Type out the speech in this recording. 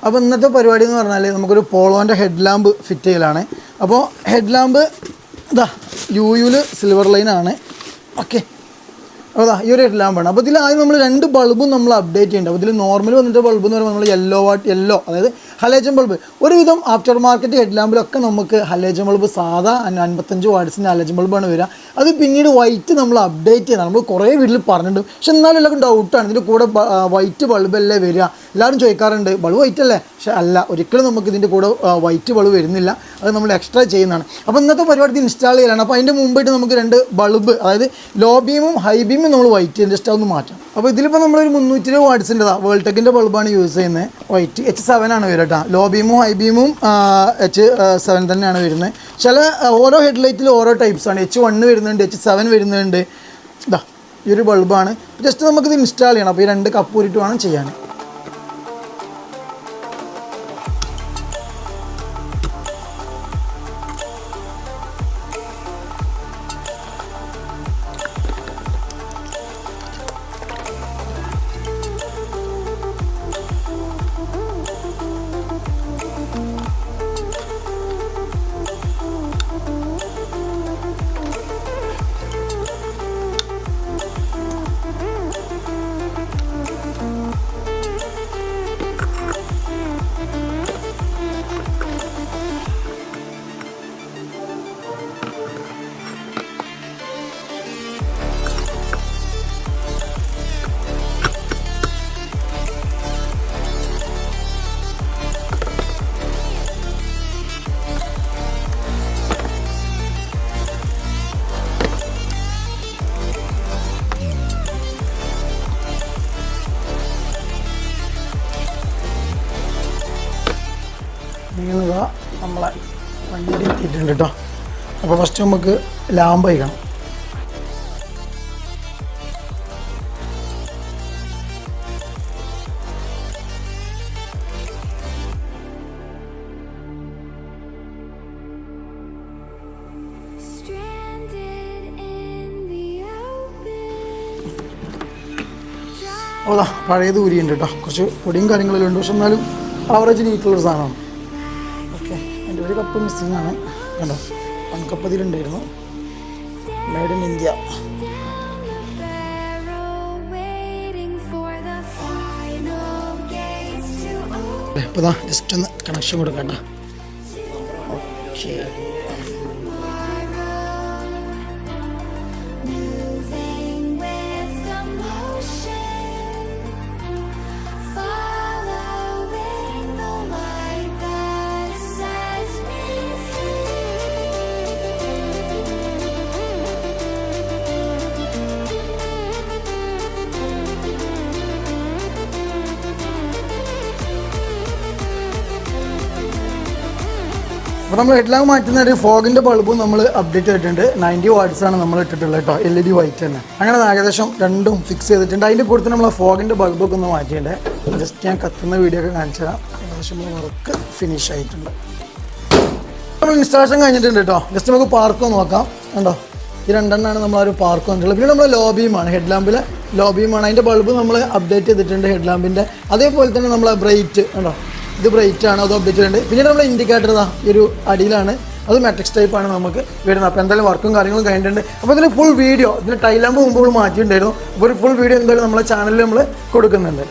അപ്പോൾ ഇന്നത്തെ പരിപാടി എന്ന് പറഞ്ഞാൽ നമുക്കൊരു പോളോൻ്റെ ഹെഡ് ലാമ്പ് ഫിറ്റ് ചെയ്യലാണ്. അപ്പോൾ ഹെഡ് ലാമ്പ് ഇതാ യുയിൽ സിൽവർ ലൈനാണ്. ഓക്കെ, അപ്പോൾ ഈ ഒരു ഹെഡ് ലാമ്പാണ്. അപ്പോൾ ഇതിൽ ആദ്യം നമ്മൾ 2 ബൾബും നമ്മൾ അപ്ഡേറ്റ് ചെയ്യേണ്ടത്. അപ്പോൾ ഇതിൽ നോർമൽ വന്നിട്ട് ബൾബ് എന്ന് പറയുമ്പോൾ നമ്മൾ യെല്ലോ അതായത് ഹലേജൻ ബൾബ്. ഒരുവിധം ആഫ്റ്റർ മാർക്കറ്റ് ഹെഡ് ലാമ്പിലൊക്കെ നമുക്ക് ഹലേജൻ ബൾബ് സാധാ 55 വാട്ട്സിൻ്റെ ഹലേജൻ ബൾബാണ് വരിക. അത് പിന്നീട് വൈറ്റ് നമ്മൾ അപ്ഡേറ്റ് ചെയ്യണം. നമ്മൾ കുറേ വീട്ടിൽ പറഞ്ഞിട്ടുണ്ട്, പക്ഷെ എന്നാലും എല്ലാവർക്കും ഡൗട്ടാണ് ഇതിൻ്റെ കൂടെ വൈറ്റ് ബൾബല്ലേ വരിക. എല്ലാവരും ചോദിക്കാറുണ്ട് ബൾബ് വൈറ്റ് അല്ലേ, പക്ഷെ അല്ല, ഒരിക്കലും നമുക്ക് ഇതിൻ്റെ കൂടെ വൈറ്റ് ബൾബ് വരുന്നില്ല. അത് നമ്മൾ എക്സ്ട്രാ ചെയ്യുന്നതാണ്. അപ്പോൾ ഇന്നത്തെ പരിപാടി ഇൻസ്റ്റാൾ ചെയ്യലാണ്. അപ്പോൾ അതിൻ്റെ മുമ്പായിട്ട് നമുക്ക് 2 ബൾബ് അതായത് ലോ ബീമും ഹൈ ബീമും നമ്മൾ വൈറ്റ് ജസ്റ്റ് ഒന്ന് മാറ്റാം. അപ്പോൾ ഇതിലിപ്പോൾ നമ്മളൊരു 320 വാട്ട്സിൻ്റെതാണ് വേൾടെക്കിൻ്റെ ബൾബാണ് യൂസ് ചെയ്യുന്നത്. വൈറ്റ് H7 ആണ് വരിക കേട്ടോ. ലോ ബീമും ഹൈ ബീമും H7 തന്നെയാണ് വരുന്നത്. ചില ഓരോ ഹെഡ്ലൈറ്റിൽ ഓരോ ടൈപ്സാണ്. H1 വരുന്നുണ്ട്, H7 വരുന്നുണ്ട്. ഇതാ ഈ ഒരു ബൾബാണ്. ജസ്റ്റ് നമുക്കിത് ഇൻസ്റ്റാൾ ചെയ്യണം. അപ്പോൾ ഈ 2 കപ്പ് ഊരിട്ട് വേണം ചെയ്യാൻ. ഇങ്ങനെ നമ്മളെ വണ്ടി എത്തിയിട്ടുണ്ട് കേട്ടോ. അപ്പോൾ ഫസ്റ്റ് നമുക്ക് ലാമ്പ് വയ്ക്കണം. ഓതാ പഴയത് ഊരിയുണ്ട് കേട്ടോ. കുറച്ച് പൊടിയും കാര്യങ്ങളെല്ലാം ഉണ്ട്, പക്ഷെ എന്നാലും ആവറേജ് നീറ്റുള്ളൊരു സാധനമാണ്. ഓക്കെ, എൻ്റെ ഒരു കപ്പ് മിസ്സിങ് ആണ് കണ്ടോ. 1 കപ്പ് ഇതിലുണ്ടായിരുന്നു. Made in India. ഇപ്പോൾ ഇതാ ജസ്റ്റ് ഒന്ന് കണക്ഷൻ കൊടുക്കാം കേട്ടോ. ഓക്കെ, അപ്പോൾ നമ്മൾ ഹെഡ് ലാമ്പ് മാറ്റുന്ന ഒരു ഫോഗിൻ്റെ ബൾബും നമ്മൾ അപ്ഡേറ്റ് ചെയ്തിട്ടുണ്ട്. 90 വാട്ട്സാണ് നമ്മൾ ഇട്ടിട്ടുള്ളത് കേട്ടോ. LED വൈറ്റ് തന്നെ. അങ്ങനെ ഏകദേശം 2ഉം ഫിക്സ് ചെയ്തിട്ടുണ്ട്. അതിൻ്റെ കൂടെ നമ്മൾ ഫോഗിൻ്റെ ബൾബൊക്കെ ഒന്ന് മാറ്റിയിട്ടുണ്ട്. ജസ്റ്റ് ഞാൻ കത്തുന്ന വീഡിയോ ഒക്കെ കാണിച്ചു തരാം. ഏകദേശം വർക്ക് ഫിനിഷ് ആയിട്ടുണ്ട്. നമ്മൾ ഇൻസ്റ്റാളേഷൻ കഴിഞ്ഞിട്ടുണ്ട് കേട്ടോ. ജസ്റ്റ് നമുക്ക് പാർക്ക് നോക്കാം. കണ്ടോ, ഈ 2എണ്ണമാണ് നമ്മളൊരു പാർക്ക് വന്നിട്ടുള്ളത്. പിന്നെ നമ്മൾ ലോ ബീമാണ്, ഹെഡ് ലാമ്പിലെ ലോ ബീമാണ്. അതിൻ്റെ ബൾബ് നമ്മൾ അപ്ഡേറ്റ് ചെയ്തിട്ടുണ്ട് ഹെഡ് ലാമ്പിൻ്റെ. അതേപോലെ തന്നെ നമ്മളെ ബ്രൈറ്റ് കണ്ടോ, ഇത് ബ്രൈറ്റ് ആണ്, അത് അപ്ഡേറ്റ് ചെയ്തിട്ടുണ്ട്. പിന്നീട് നമ്മൾ ഇൻഡിക്കേറ്റർ ഇതാ ഈ ഒരു അടിയിലാണ്, അത് മാട്രിക്സ് ടൈപ്പാണ് നമുക്ക് വരുന്നത്. അപ്പോൾ എന്തായാലും വർക്കും കാര്യങ്ങളും കഴിഞ്ഞിട്ടുണ്ട്. അപ്പോൾ ഇതിന് ഫുൾ വീഡിയോ, ഇതിന് ടൈൽ ലാമ്പ് മുമ്പ് മാറ്റിയിട്ടുണ്ടായിരുന്നു. അപ്പോൾ ഒരു ഫുൾ വീഡിയോ എന്തായാലും നമ്മളെ ചാനലിൽ നമ്മൾ കൊടുക്കുന്നുണ്ട്.